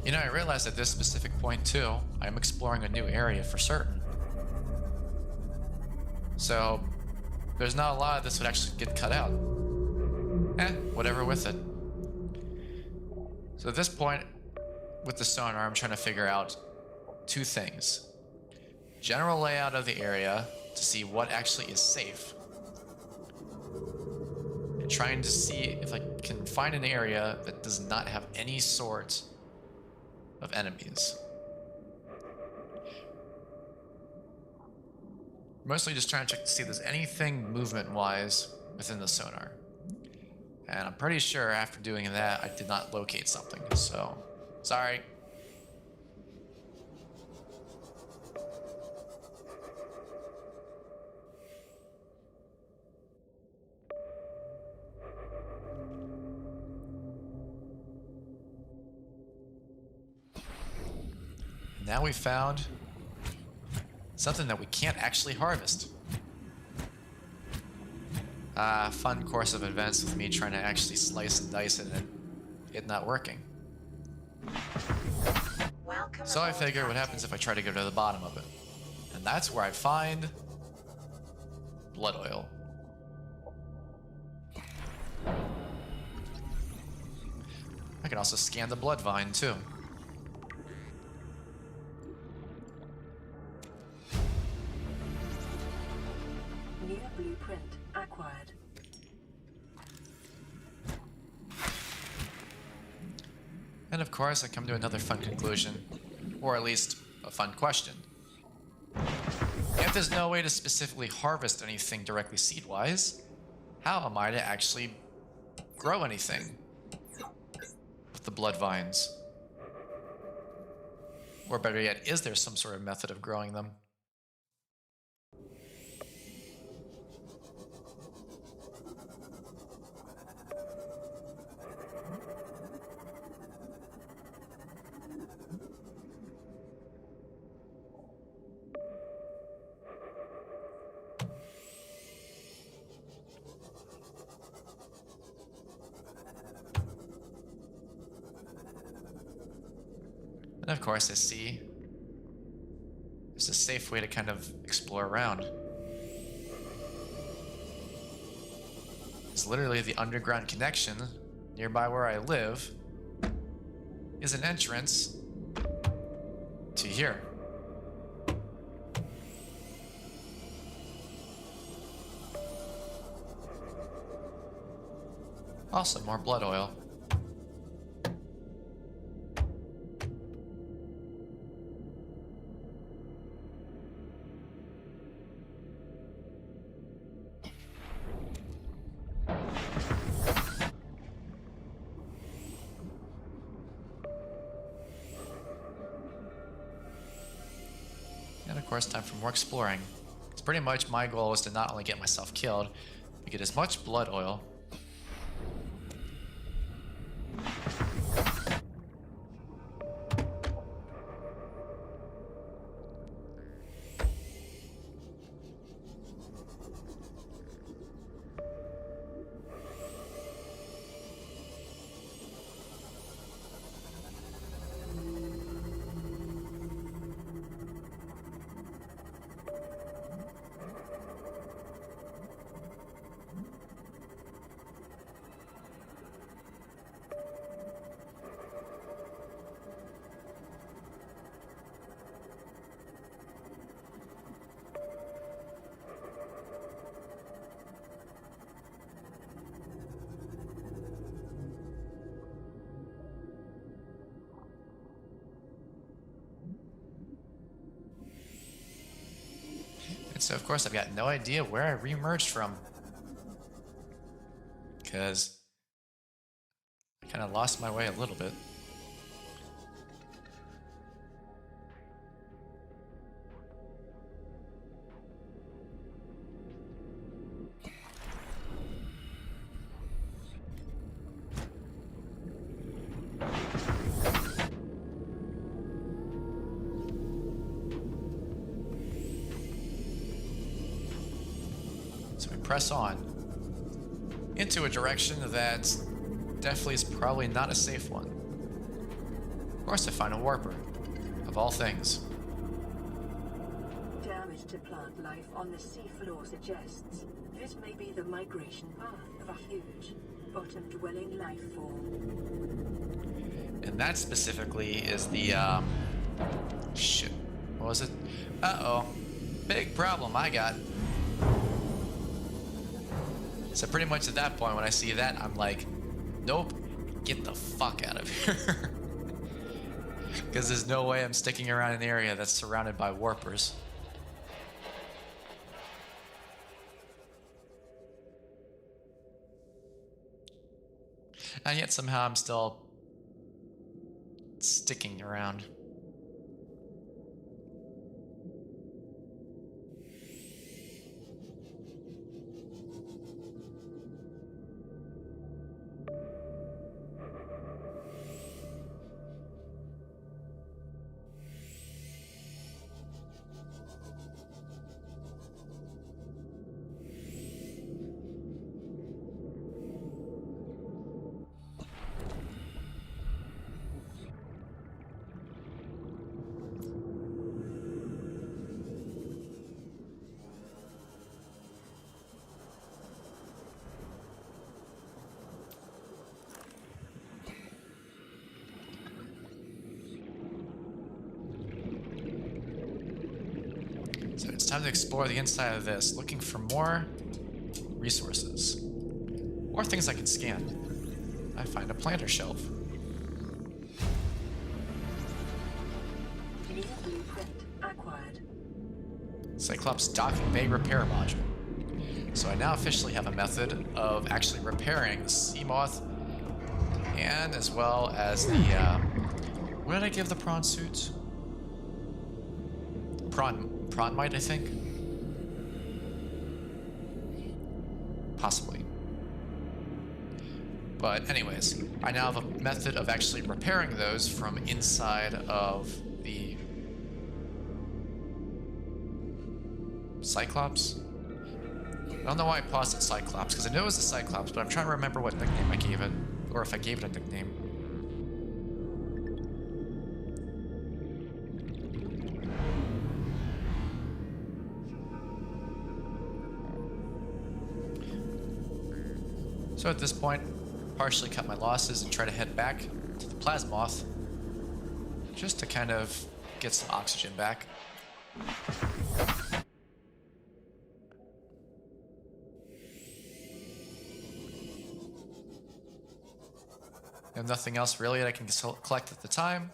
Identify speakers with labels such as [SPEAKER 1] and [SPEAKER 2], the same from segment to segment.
[SPEAKER 1] You know, I realized at this specific point too, I'm exploring a new area for certain. So, there's not a lot of this would actually get cut out. Whatever with it. So at this point, with the sonar, I'm trying to figure out two things. General layout of the area to see what actually is safe. And trying to see if I can find an area that does not have any sort of enemies. Mostly just trying to check to see if there's anything movement-wise within the sonar. And I'm pretty sure after doing that, I did not locate something, so sorry. Now we found something that we can't actually harvest. Fun course of events with me trying to actually slice and dice it and it not working. So I figure what happens if I try to go to the bottom of it. And that's where I find blood oil. I can also scan the blood vine too.
[SPEAKER 2] New blueprint acquired.
[SPEAKER 1] And of course, I come to another fun conclusion, or at least a fun question. If there's no way to specifically harvest anything directly seed-wise, how am I to actually grow anything with the blood vines? Or better yet, is there some sort of method of growing them? And of course, I see there's a safe way to kind of explore around. It's literally the underground connection nearby where I live is an entrance to here. Awesome, more blood oil. And of course, time for more exploring. It's pretty much my goal is to not only get myself killed, but get as much blood oil And so, of course, I've got no idea where I re-emerged from. Because I kind of lost my way a little bit. So we press on into a direction that definitely is probably not a safe one. Of course I find a warper. Of all things.
[SPEAKER 2] Damage to plant life on the seafloor suggests this may be the migration path of a huge, bottom-dwelling life form.
[SPEAKER 1] And that specifically is the, shit. What was it? Uh-oh. Big problem I got. So pretty much at that point when I see that, I'm like, nope, get the fuck out of here. Because there's no way I'm sticking around an area that's surrounded by warpers. And yet somehow I'm still sticking around. So it's time to explore the inside of this, looking for more resources. Or things I can scan. I find a planter shelf.
[SPEAKER 2] New blueprint acquired.
[SPEAKER 1] Cyclops docking bay repair module. So I now officially have a method of actually repairing the sea moth, and as well as the, what did I give the prawn suits? Prawnmite, I think? Possibly. But anyways, I now have a method of actually repairing those from inside of the Cyclops. I don't know why I paused at Cyclops, because I know it was the Cyclops, but I'm trying to remember what nickname I gave it, or if I gave it a nickname. So at this point, partially cut my losses and try to head back to the Plasmoth, just to kind of get some oxygen back. And nothing else really that I can collect at the time.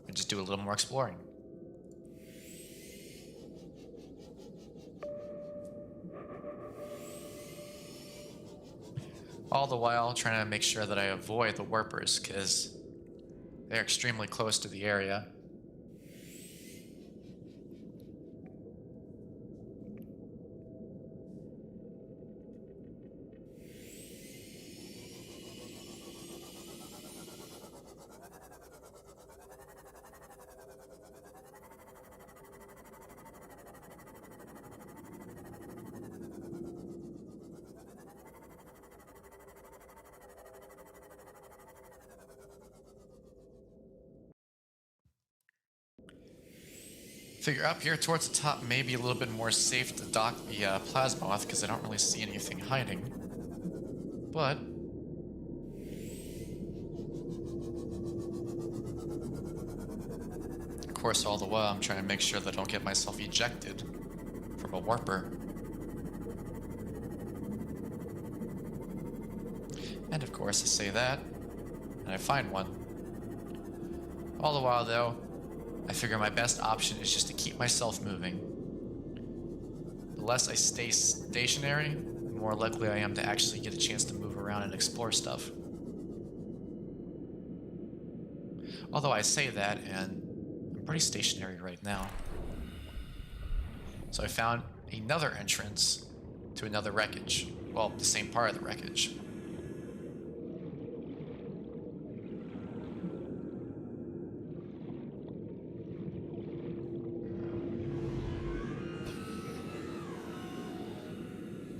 [SPEAKER 1] And just do a little more exploring. All the while trying to make sure that I avoid the warpers, because they're extremely close to the area. Figure up here towards the top may be a little bit more safe to dock the Plasmoth, because I don't really see anything hiding. But of course, all the while I'm trying to make sure that I don't get myself ejected from a warper. And of course I say that, and I find one. All the while though, I figure my best option is just to keep myself moving. The less I stay stationary, the more likely I am to actually get a chance to move around and explore stuff. Although I say that, and I'm pretty stationary right now. So I found another entrance to another wreckage. Well, the same part of the wreckage.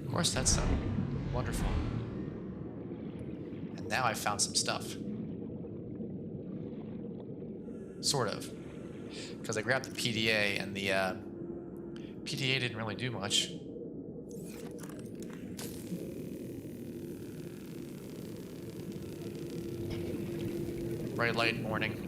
[SPEAKER 1] Of course, that's wonderful. And now I found some stuff. Sort of. Because I grabbed the PDA, and the PDA didn't really do much. Bright light morning.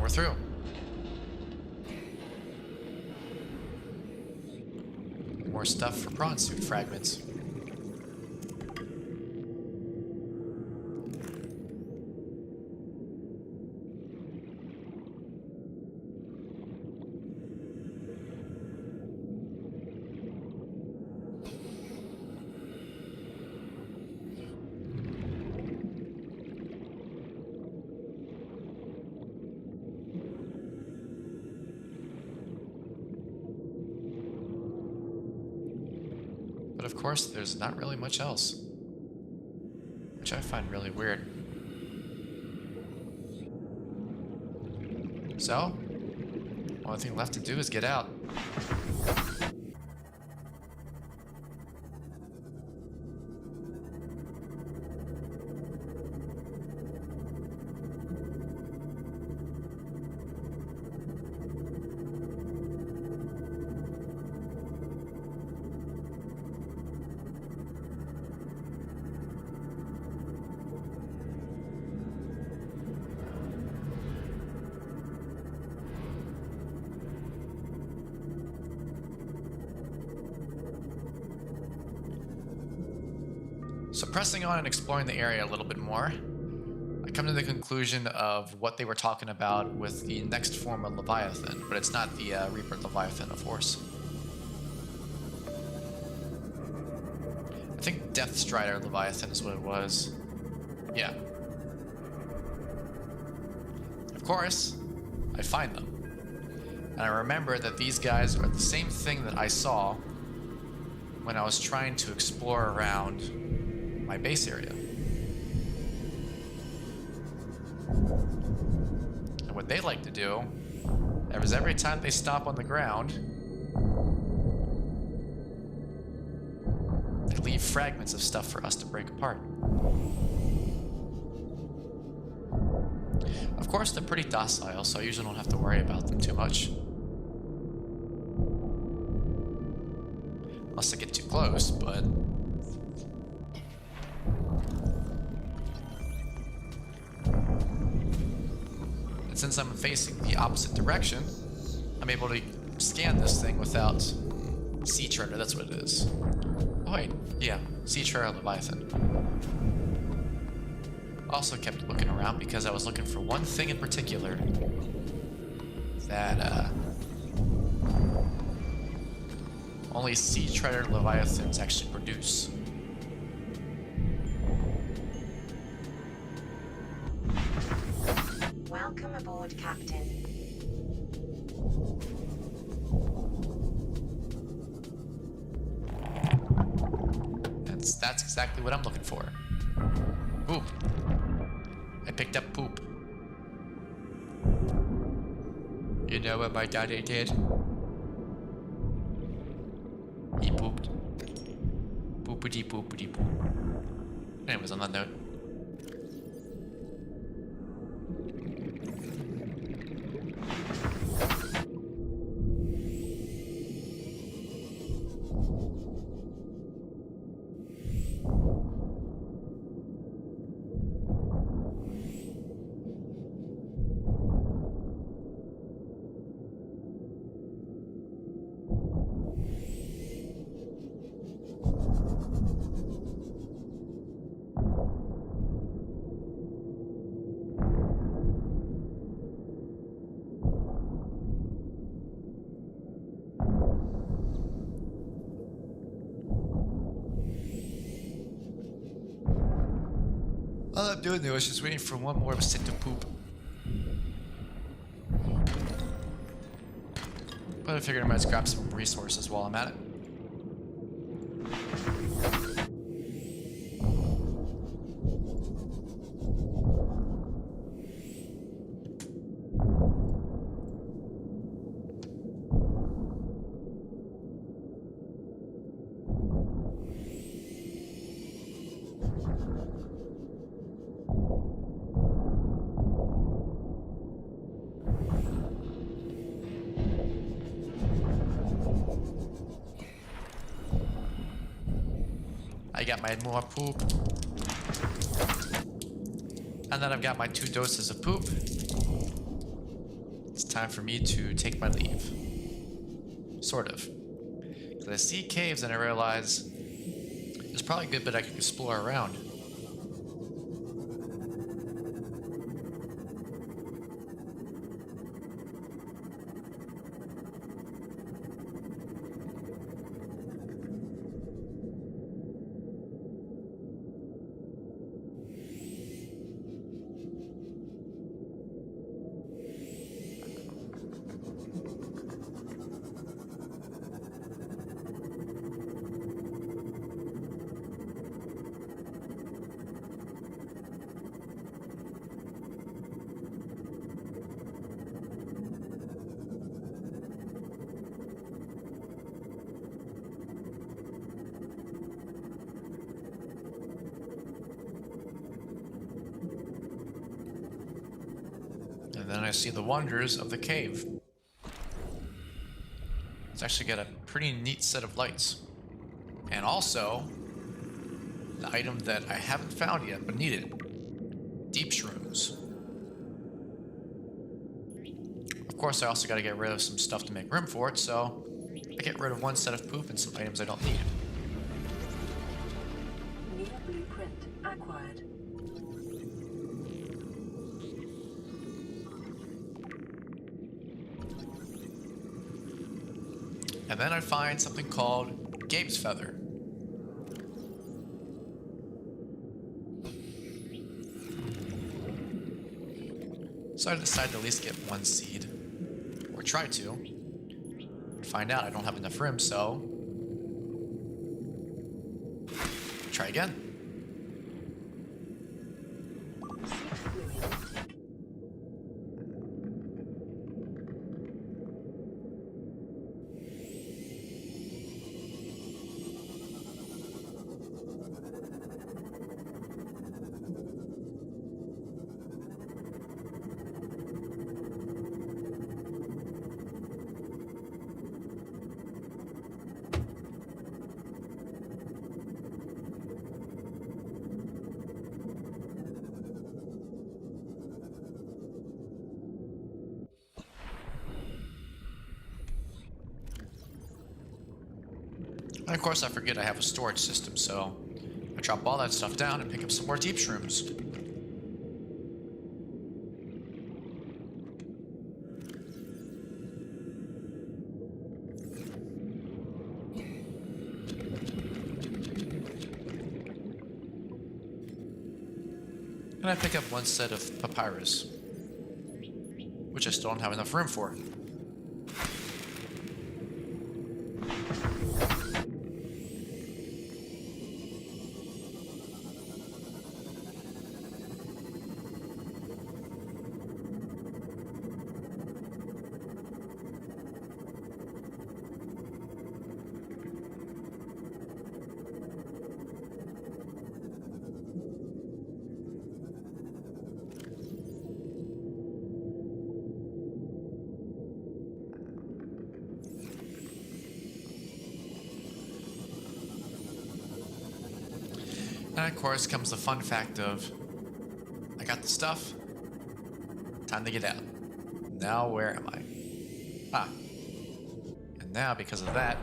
[SPEAKER 1] We're through. More stuff for prawn suit fragments. But of course, there's not really much else, which I find really weird. So, only thing left to do is get out. So pressing on and exploring the area a little bit more, I come to the conclusion of what they were talking about with the next form of Leviathan, but it's not the Reaper Leviathan, of course. I think Death Strider Leviathan is what it was. Yeah. Of course, I find them. And I remember that these guys are the same thing that I saw when I was trying to explore around my base area. And what they like to do is every time they stop on the ground, they leave fragments of stuff for us to break apart. Of course, they're pretty docile, so I usually don't have to worry about them too much. Unless I get too close, but... And since I'm facing the opposite direction, I'm able to scan this thing without Sea Treader, that's what it is. Oh wait, yeah, Sea Treader Leviathan. Also kept looking around because I was looking for one thing in particular that only Sea Treader Leviathans actually produce.
[SPEAKER 3] Welcome aboard, Captain.
[SPEAKER 1] That's exactly what I'm looking for. Poop. I picked up poop. You know what my daddy did? He pooped. Poopity poopity poop. Anyways, on that note. All I'm doing now is just waiting for one more sit to poop. But I figured I might just grab some resources while I'm at it. I got my more poop. And then I've got my 2 doses of poop. It's time for me to take my leave. Sort of. Because I see caves and I realize there's probably a good bit I can explore around. And then I see the wonders of the cave. It's actually got a pretty neat set of lights. And also, the item that I haven't found yet, but need it. Deep shrooms. Of course, I also got to get rid of some stuff to make room for it, so I get rid of 1 set of poop and some items I don't need.
[SPEAKER 2] New blueprint acquired.
[SPEAKER 1] And then I find something called Gabe's Feather. So I decided to at least get 1 seed. Or try to. Find out I don't have enough room, so... try again. And of course I forget I have a storage system, so I drop all that stuff down and pick up some more deep shrooms. And I pick up 1 set of papyrus, which I still don't have enough room for. And of course comes the fun fact of, I got the stuff, time to get out. Now where am I? Ah. And now because of that,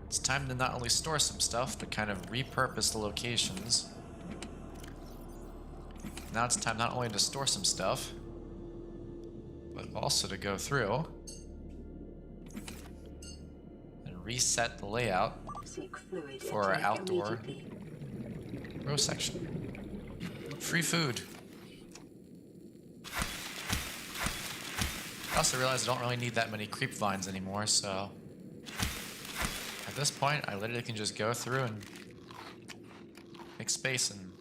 [SPEAKER 1] it's time to not only store some stuff, but kind of repurpose the locations. Now it's time not only to store some stuff, but also to go through and reset the layout for our outdoor row section. Free food. I also realized I don't really need that many creep vines anymore, so at this point I literally can just go through and make space and